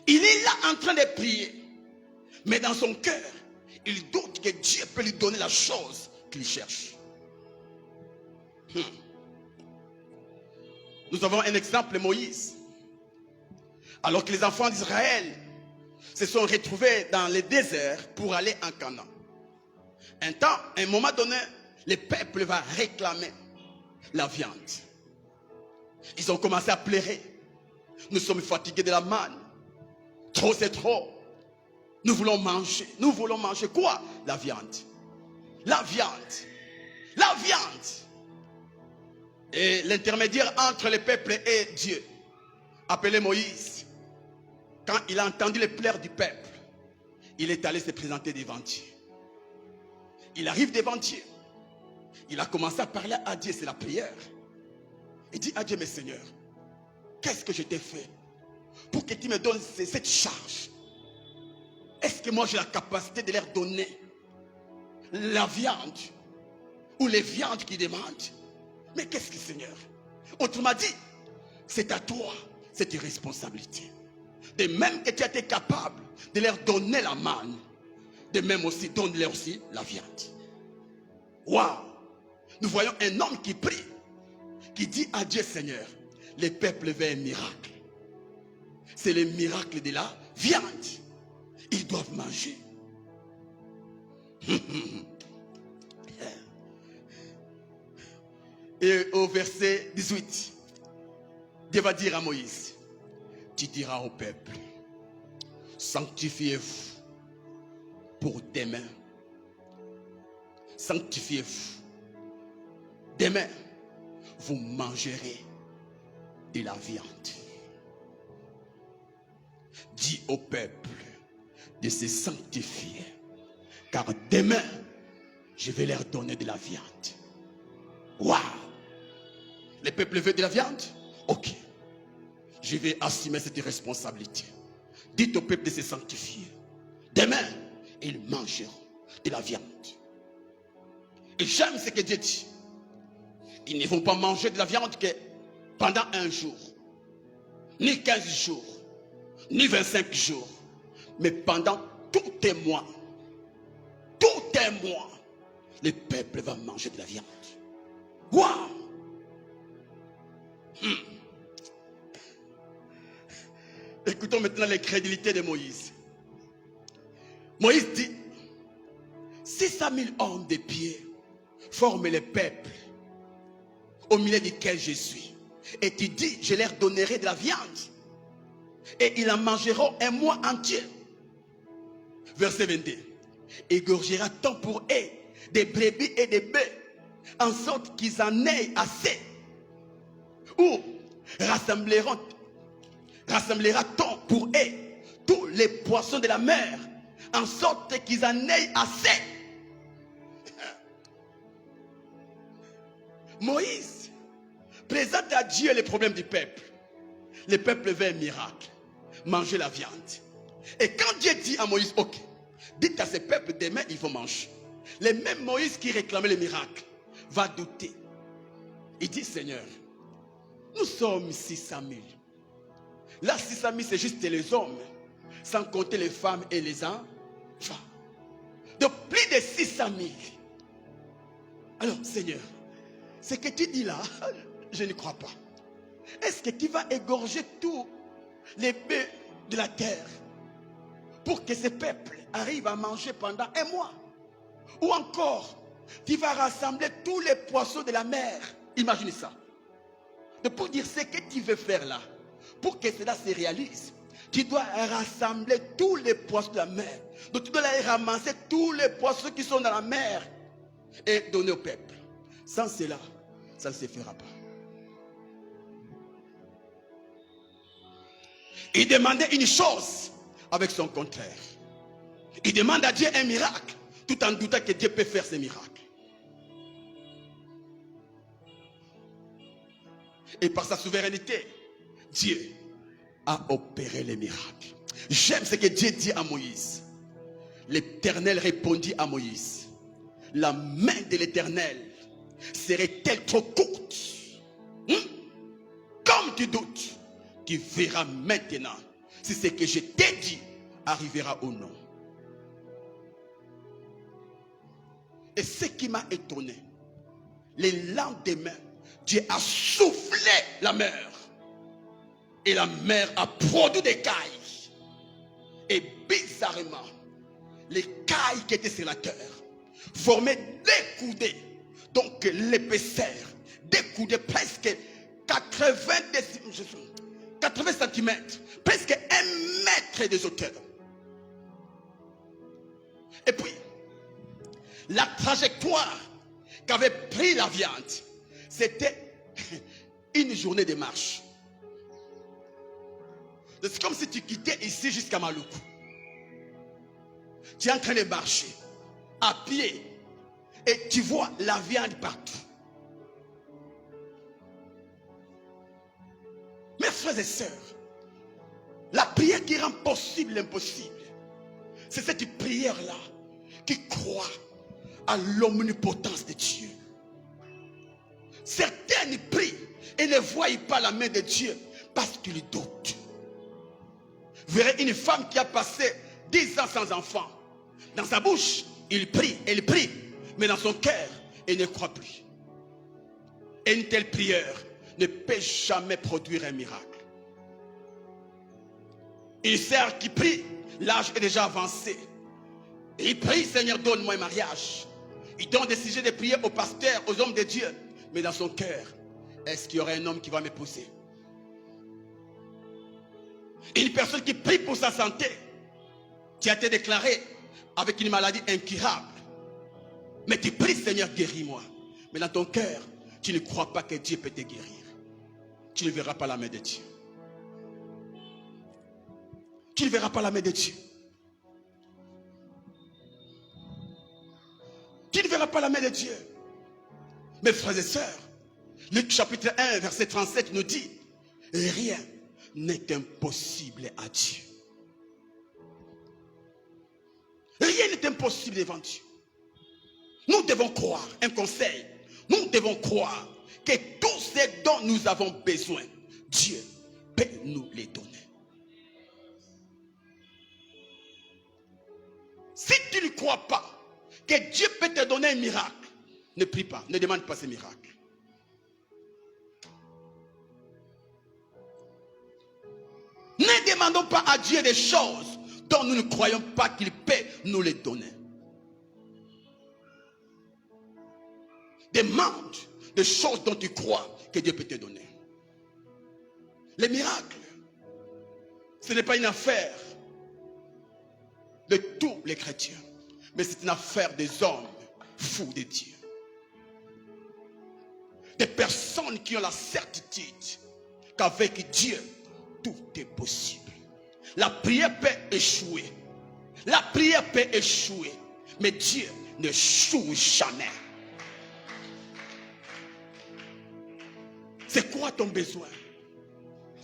Il est là en train de prier. Mais dans son cœur, il doute que Dieu peut lui donner la chose qu'il cherche. Nous avons un exemple, Moïse. Alors que les enfants d'Israël se sont retrouvés dans le désert pour aller en Canaan. À un moment donné, le peuple va réclamer la viande. Ils ont commencé à pleurer. Nous sommes fatigués de la manne. Trop, c'est trop. Nous voulons manger. Nous voulons manger quoi? La viande. La viande. La viande. Et l'intermédiaire entre le peuple et Dieu, appelé Moïse, quand il a entendu les pleurs du peuple, il est allé se présenter devant Dieu. Il arrive devant Dieu. Il a commencé à parler à Dieu, c'est la prière. Il dit à Dieu, mais Seigneur, qu'est-ce que je t'ai fait pour que tu me donnes cette charge? Est-ce que moi j'ai la capacité de leur donner la viande ou les viandes qu'ils demandent? Mais qu'est-ce que, Seigneur? Autrement dit, c'est à toi cette responsabilité. De même que tu as été capable de leur donner la manne, de même aussi, donne-leur aussi la viande. Waouh! Nous voyons un homme qui prie, qui dit à Dieu, Seigneur, les peuples veulent un miracle. C'est le miracle de la viande. Ils doivent manger. Et au verset 18, Dieu va dire à Moïse, tu diras au peuple, sanctifiez-vous pour demain. Sanctifiez-vous. Demain, vous mangerez de la viande. Dis au peuple de se sanctifier, car demain, je vais leur donner de la viande. Waouh! Les peuples veulent de la viande? Ok. Je vais assumer cette responsabilité. Dites au peuple de se sanctifier. Demain, ils mangeront de la viande. Et j'aime ce que Dieu dit. Ils ne vont pas manger de la viande que pendant un jour, ni 15 jours, ni 25 jours, mais pendant tout un mois. Tout un mois, le peuple va manger de la viande. Waouh! Écoutons maintenant les crédilités de Moïse. Moïse dit, 600 000 hommes de pied forment le peuple au milieu duquel je suis. Et tu dis, je leur donnerai de la viande. Et ils en mangeront un mois entier. Verset 22. Égorgera-t-on pour eux des brebis et des bœufs, en sorte qu'ils en aient assez? Ou rassemblera-t-on pour eux tous les poissons de la mer, en sorte qu'ils en aient assez? Moïse présente à Dieu les problèmes du peuple. Le peuple veut un miracle, manger la viande. Et quand Dieu dit à Moïse, ok, dites à ce peuple, demain ils vont manger. Le même Moïse qui réclamait le miracle va douter. Il dit, Seigneur, nous sommes 600 000. Là, 600 000, c'est juste les hommes, sans compter les femmes et les enfants. De plus de 600 000. Alors, Seigneur, ce que tu dis là, je ne crois pas. Est-ce que tu vas égorger tous les bœufs de la terre pour que ce peuple arrive à manger pendant un mois? Ou encore, tu vas rassembler tous les poissons de la mer? Imaginez ça. Pour dire ce que tu veux faire là, pour que cela se réalise, tu dois rassembler tous les poissons de la mer. Donc tu dois aller ramasser tous les poissons qui sont dans la mer et donner au peuple. Sans cela, ça ne se fera pas. Il demandait une chose avec son contraire. Il demande à Dieu un miracle, tout en doutant que Dieu peut faire ce miracle. Et par sa souveraineté, Dieu a opéré les miracles. J'aime ce que Dieu dit à Moïse. L'Éternel répondit à Moïse, la main de l'Éternel serait-elle trop courte? Comme tu doutes, tu verras maintenant si ce que je t'ai dit arrivera ou non. Et ce qui m'a étonné, le lendemain, Dieu a soufflé la mer. Et la mer a produit des cailles. Et bizarrement, les cailles qui étaient sur la terre formaient des coudées. Donc l'épaisseur des coudées, presque 80 décimètres. 80 cm, presque 1 mètre de hauteur. Et puis, la trajectoire qu'avait pris la viande, c'était une journée de marche. C'est comme si tu quittais ici jusqu'à Maluku. Tu es en train de marcher à pied et tu vois la viande partout. Mes frères et sœurs, la prière qui rend possible l'impossible, c'est cette prière-là qui croit à l'omnipotence de Dieu. Certains prient et ne voient pas la main de Dieu parce qu'ils doutent. Vous verrez une femme qui a passé 10 ans sans enfant. Dans sa bouche, elle prie, mais dans son cœur, elle ne croit plus. Et une telle prière ne peut jamais produire un miracle. Une sœur qui prie, l'âge est déjà avancé. Et il prie, Seigneur, donne-moi un mariage. Il donne des sujets de prière aux pasteurs, aux hommes de Dieu. Mais dans son cœur, est-ce qu'il y aurait un homme qui va m'épouser? Une personne qui prie pour sa santé, qui a été déclarée avec une maladie incurable. Mais tu pries, Seigneur, guéris-moi. Mais dans ton cœur, tu ne crois pas que Dieu peut te guérir. Tu ne verras pas la main de Dieu. Tu ne verras pas la main de Dieu. Tu ne verras pas la main de Dieu. Mes frères et sœurs, Luc chapitre 1, verset 37 nous dit, rien n'est impossible à Dieu. Rien n'est impossible devant Dieu. Nous devons croire, un conseil, nous devons croire que tout ce dont nous avons besoin, Dieu peut nous les donner. Si tu ne crois pas que Dieu peut te donner un miracle, ne prie pas, ne demande pas ce miracle. Ne demandons pas à Dieu des choses dont nous ne croyons pas qu'il peut nous les donner. Demande des choses dont tu crois que Dieu peut te donner. Les miracles, ce n'est pas une affaire de tous les chrétiens, mais c'est une affaire des hommes fous de Dieu. Des personnes qui ont la certitude qu'avec Dieu, tout est possible. La prière peut échouer. La prière peut échouer. Mais Dieu n'échoue jamais. C'est quoi ton besoin?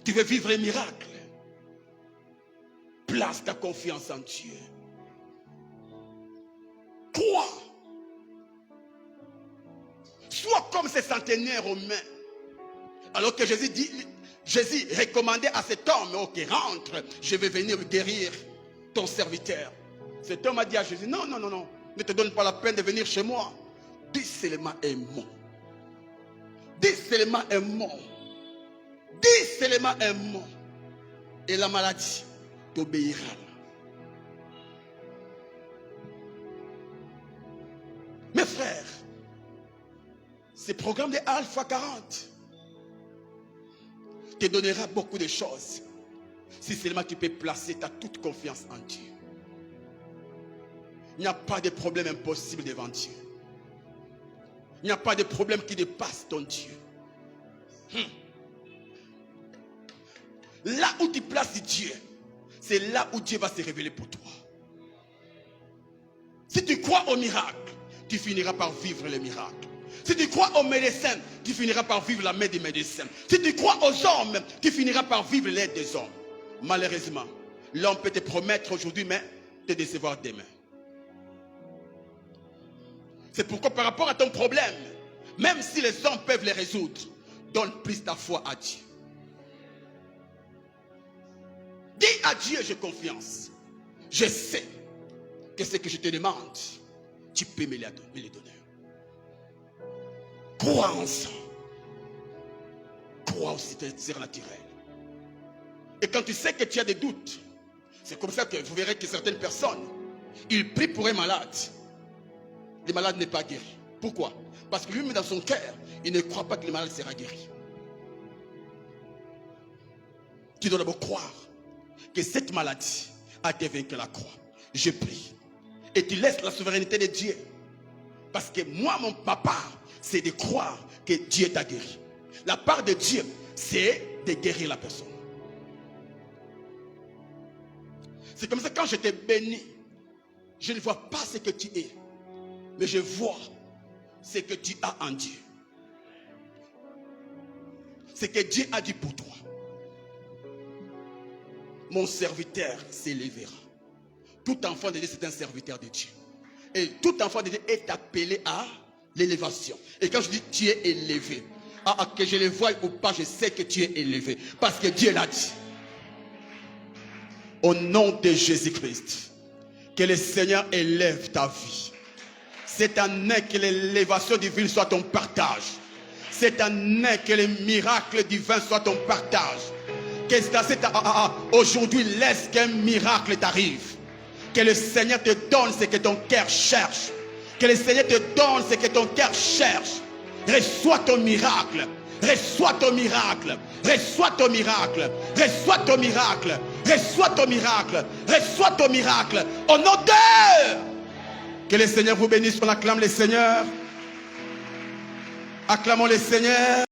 Tu veux vivre un miracle? Place ta confiance en Dieu. Crois. Sois comme ces centenaires romains. Alors que Jésus recommandait à cet homme, ok, rentre, je vais venir guérir ton serviteur. Cet homme a dit à Jésus, non, ne te donne pas la peine de venir chez moi. Dis seulement un mot. Dis seulement un mot. Dis seulement un mot. Et la maladie t'obéira. Mes frères, ce programme de Alpha 40 te donnera beaucoup de choses si seulement tu peux placer ta toute confiance en Dieu. Il n'y a pas de problème impossible devant Dieu. Il n'y a pas de problème qui dépasse ton Dieu. Là où tu places Dieu, c'est là où Dieu va se révéler pour toi. Si tu crois au miracle, tu finiras par vivre le miracle. Si tu crois aux médecins, tu finiras par vivre la main des médecins. Si tu crois aux hommes, tu finiras par vivre l'aide des hommes. Malheureusement, l'homme peut te promettre aujourd'hui, mais te décevoir demain. C'est pourquoi par rapport à ton problème, même si les hommes peuvent les résoudre, donne plus ta foi à Dieu. Dis à Dieu, j'ai confiance. Je sais que ce que je te demande, tu peux me les donner. Crois en ça. Crois aussi surnaturel. Et quand tu sais que tu as des doutes, c'est comme ça que vous verrez que certaines personnes, ils prient pour un malade. Le malade n'est pas guéri. Pourquoi? Parce que lui-même dans son cœur, il ne croit pas que le malade sera guéri. tu dois d'abord croire que cette maladie a été vaincue à la croix. Je prie. Et tu laisses la souveraineté de Dieu. Parce que moi, ma part, c'est de croire que Dieu t'a guéri. La part de Dieu, c'est de guérir la personne. C'est comme ça, quand je t'ai béni, je ne vois pas ce que tu es, mais je vois ce que tu as en Dieu. Ce que Dieu a dit pour toi. Mon serviteur s'élèvera. Tout enfant de Dieu, c'est un serviteur de Dieu. Et tout enfant de Dieu est appelé à l'élévation. Et quand je dis tu es élevé, que je le voie ou pas, je sais que tu es élevé. Parce que Dieu l'a dit. Au nom de Jésus-Christ, que le Seigneur élève ta vie. Cette année, que l'élévation divine soit ton partage. Cette année, que les miracles divins soient ton partage. Aujourd'hui, laisse qu'un miracle t'arrive. Que le Seigneur te donne ce que ton cœur cherche. Que le Seigneur te donne ce que ton cœur cherche. Reçois ton miracle. Reçois ton miracle. Reçois ton miracle. Reçois ton miracle. Reçois ton miracle. Reçois ton miracle. Au nom de... Que le Seigneur vous bénisse. On acclame le Seigneur. Acclamons le Seigneur.